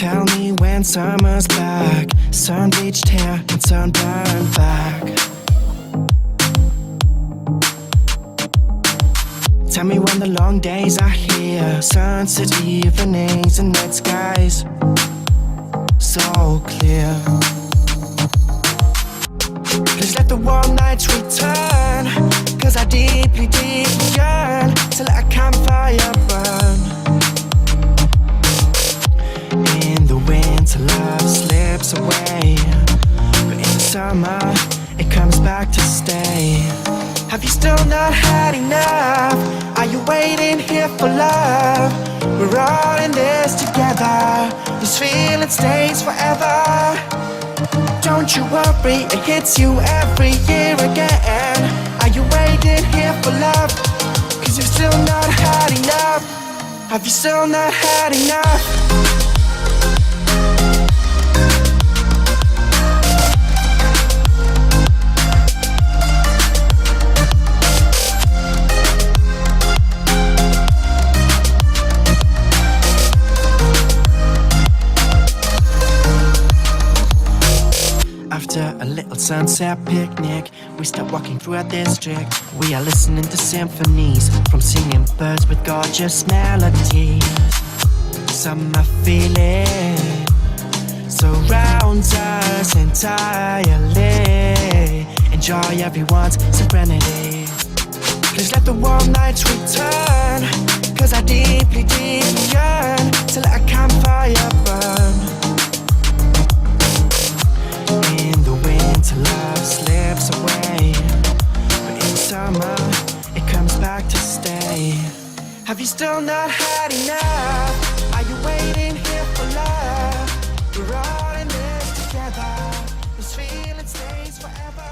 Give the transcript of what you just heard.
Tell me when summer's back, sun-bleached hair and sunburned back. Tell me when the long days are here, sunset evenings and night skies so clear. Please let the warm nights return, 'cause I deeply, deeply yearn to let a campfire burn. In the winter love slips away, but in the summer it comes back to stay. Have you still not had enough? Are you waiting here for love? We're all in this together, this feeling stays forever. Don't you worry, it hits you every year again. Are you waiting here for love? 'Cause you've still not had enough. Have you still not had enough? After a little sunset picnic, we start walking through our district. We are listening to symphonies from singing birds with gorgeous melodies. Summer feeling surrounds us entirely. Enjoy everyone's serenity. Please let the warm nights return, 'cause I deeply, deeply yearn to let a campfire burn. In the winter love slips away, but in summer it comes back to stay. Have you still not had enough? Are you waiting here for love? We're all in this together, this feeling stays forever.